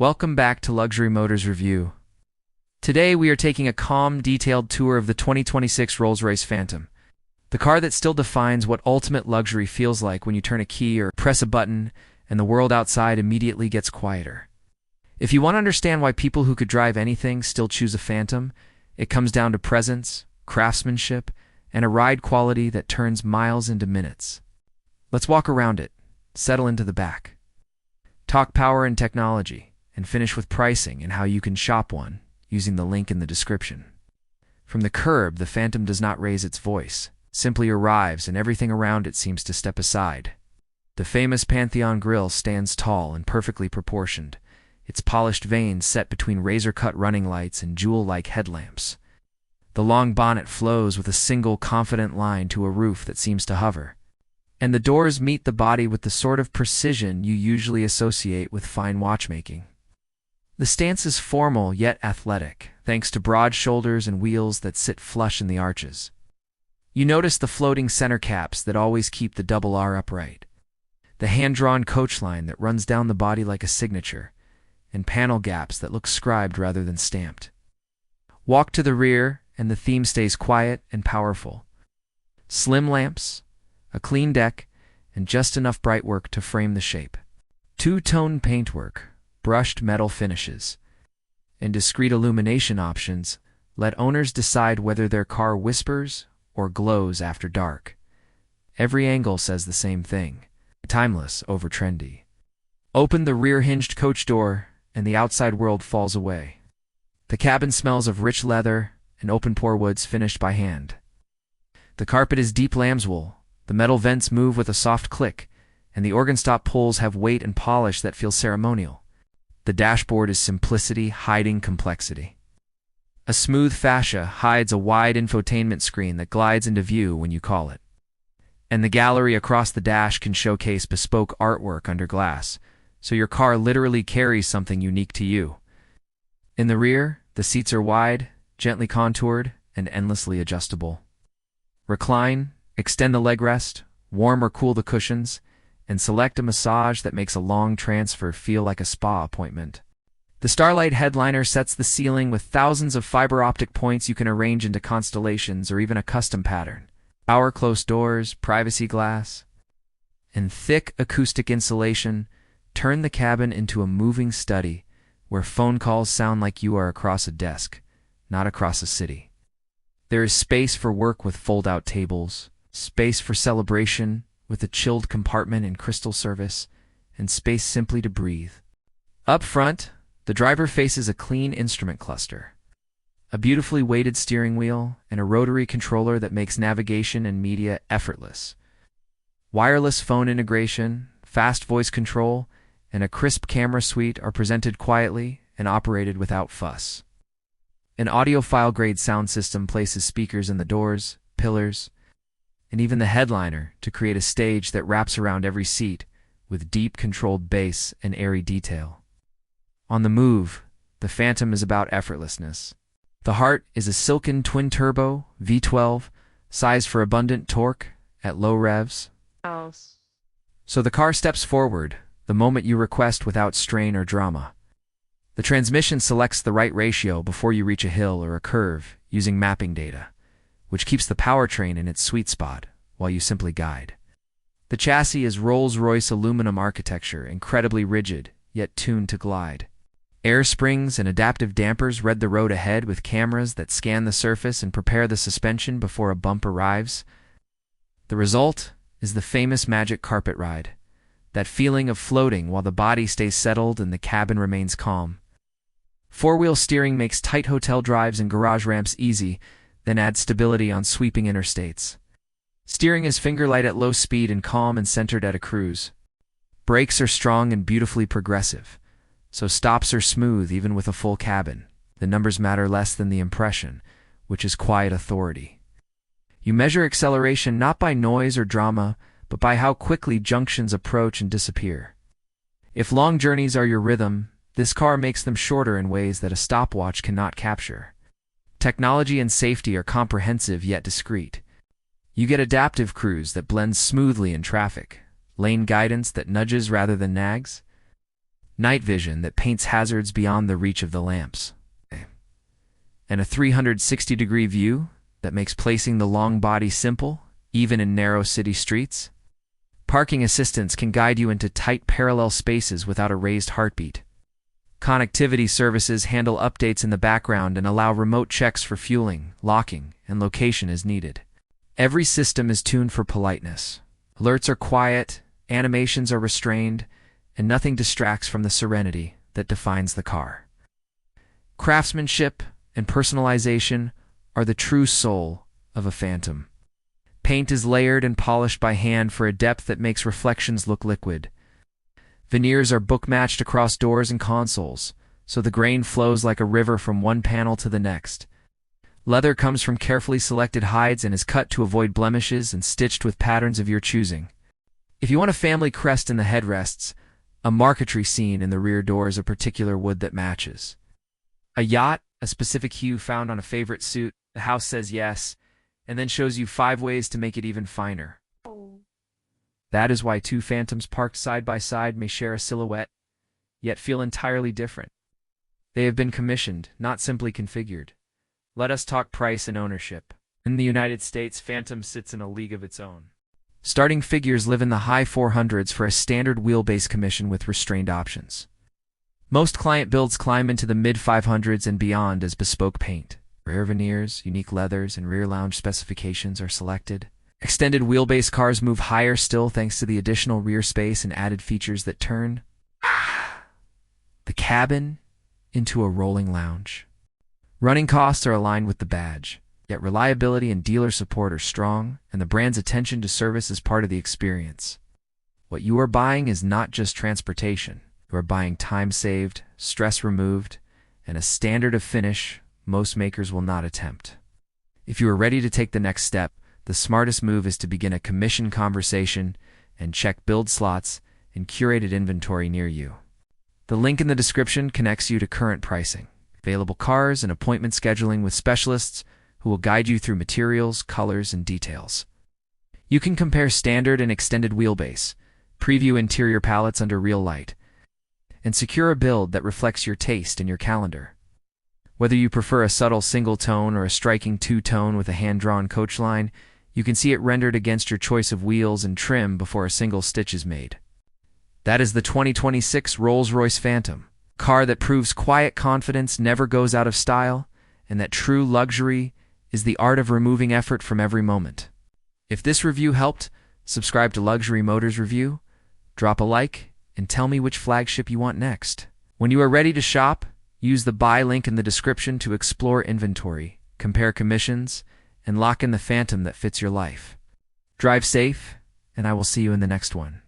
Welcome back to Luxury Motors Review. Today we are taking a calm, detailed tour of the 2026 Rolls-Royce Phantom, the car that still defines what ultimate luxury feels like when you turn a key or press a button and the world outside immediately gets quieter. If you want to understand why people who could drive anything still choose a Phantom, it comes down to presence, craftsmanship, and a ride quality that turns miles into minutes. Let's walk around it, settle into the back, talk power and technology, and finish with pricing and how you can shop one using the link in the description. From the curb, the Phantom does not raise its voice, simply arrives and everything around it seems to step aside. The famous Pantheon grille stands tall and perfectly proportioned, its polished vanes set between razor-cut running lights and jewel-like headlamps. The long bonnet flows with a single confident line to a roof that seems to hover, and the doors meet the body with the sort of precision you usually associate with fine watchmaking. The stance is formal yet athletic, thanks to broad shoulders and wheels that sit flush in the arches. You notice the floating center caps that always keep the double R upright, the hand-drawn coach line that runs down the body like a signature, and panel gaps that look scribed rather than stamped. Walk to the rear, and the theme stays quiet and powerful. Slim lamps, a clean deck, and just enough bright work to frame the shape. Two-tone paintwork, brushed metal finishes, and discrete illumination options let owners decide whether their car whispers or glows after dark. Every angle says the same thing: timeless over trendy. Open the rear-hinged coach door, and the outside world falls away. The cabin smells of rich leather and open-pore woods finished by hand. The carpet is deep lambswool, the metal vents move with a soft click, and the organ stop pulls have weight and polish that feel ceremonial. The dashboard is simplicity hiding complexity. A smooth fascia hides a wide infotainment screen that glides into view when you call it. And the gallery across the dash can showcase bespoke artwork under glass, so your car literally carries something unique to you. In the rear, the seats are wide, gently contoured, and endlessly adjustable. Recline, extend the leg rest, warm or cool the cushions, and select a massage that makes a long transfer feel like a spa appointment. The Starlight Headliner sets the ceiling with thousands of fiber optic points you can arrange into constellations or even a custom pattern. Power closed doors, privacy glass, and thick acoustic insulation turn the cabin into a moving study where phone calls sound like you are across a desk, not across a city. There is space for work with fold-out tables, space for celebration with a chilled compartment and crystal service, and space simply to breathe. Up front, the driver faces a clean instrument cluster, a beautifully weighted steering wheel, and a rotary controller that makes navigation and media effortless. Wireless phone integration, fast voice control, and a crisp camera suite are presented quietly and operated without fuss. An audiophile-grade sound system places speakers in the doors, pillars, and even the headliner to create a stage that wraps around every seat with deep controlled bass and airy detail. On the move, the Phantom is about effortlessness. The heart is a silken twin-turbo V12, sized for abundant torque at low revs. So the car steps forward the moment you request without strain or drama. The transmission selects the right ratio before you reach a hill or a curve using mapping data, which keeps the powertrain in its sweet spot while you simply guide. The chassis is Rolls-Royce aluminum architecture, incredibly rigid, yet tuned to glide. Air springs and adaptive dampers read the road ahead with cameras that scan the surface and prepare the suspension before a bump arrives. The result is the famous magic carpet ride, that feeling of floating while the body stays settled and the cabin remains calm. Four-wheel steering makes tight hotel drives and garage ramps easy, then adds stability on sweeping interstates. Steering is finger-light at low speed and calm and centered at a cruise. Brakes are strong and beautifully progressive, so stops are smooth even with a full cabin. The numbers matter less than the impression, which is quiet authority. You measure acceleration not by noise or drama, but by how quickly junctions approach and disappear. If long journeys are your rhythm, this car makes them shorter in ways that a stopwatch cannot capture. Technology and safety are comprehensive yet discreet. You get adaptive cruise that blends smoothly in traffic, lane guidance that nudges rather than nags, night vision that paints hazards beyond the reach of the lamps, and a 360-degree view that makes placing the long body simple, even in narrow city streets. Parking assistance can guide you into tight parallel spaces without a raised heartbeat. Connectivity services handle updates in the background and allow remote checks for fueling, locking, and location as needed. Every system is tuned for politeness. Alerts are quiet, animations are restrained, and nothing distracts from the serenity that defines the car. Craftsmanship and personalization are the true soul of a Phantom. Paint is layered and polished by hand for a depth that makes reflections look liquid. Veneers are book-matched across doors and consoles, so the grain flows like a river from one panel to the next. Leather comes from carefully selected hides and is cut to avoid blemishes and stitched with patterns of your choosing. If you want a family crest in the headrests, a marquetry scene in the rear door is a particular wood that matches. A yacht, a specific hue found on a favorite suit, the house says yes, and then shows you 5 ways to make it even finer. That is why 2 Phantoms parked side by side may share a silhouette, yet feel entirely different. They have been commissioned, not simply configured. Let us talk price and ownership. In the United States, Phantom sits in a league of its own. Starting figures live in the high 400s for a standard wheelbase commission with restrained options. Most client builds climb into the mid-500s and beyond as bespoke paint. Rare veneers, unique leathers, and rear lounge specifications are selected. Extended wheelbase cars move higher still thanks to the additional rear space and added features that turn the cabin into a rolling lounge. Running costs are aligned with the badge, yet reliability and dealer support are strong, and the brand's attention to service is part of the experience. What you are buying is not just transportation. You are buying time saved, stress removed, and a standard of finish most makers will not attempt. If you are ready to take the next step, the smartest move is to begin a commission conversation and check build slots and curated inventory near you. The link in the description connects you to current pricing, available cars, and appointment scheduling with specialists who will guide you through materials, colors, and details. You can compare standard and extended wheelbase, preview interior palettes under real light, and secure a build that reflects your taste and your calendar. Whether you prefer a subtle single tone or a striking two-tone with a hand-drawn coach line, you can see it rendered against your choice of wheels and trim before a single stitch is made. That is the 2026 Rolls-Royce Phantom, a car that proves quiet confidence never goes out of style, and that true luxury is the art of removing effort from every moment. If this review helped, subscribe to Luxury Motors Review, drop a like, and tell me which flagship you want next. When you are ready to shop, use the buy link in the description to explore inventory, compare commissions, and lock in the Phantom that fits your life. Drive safe, and I will see you in the next one.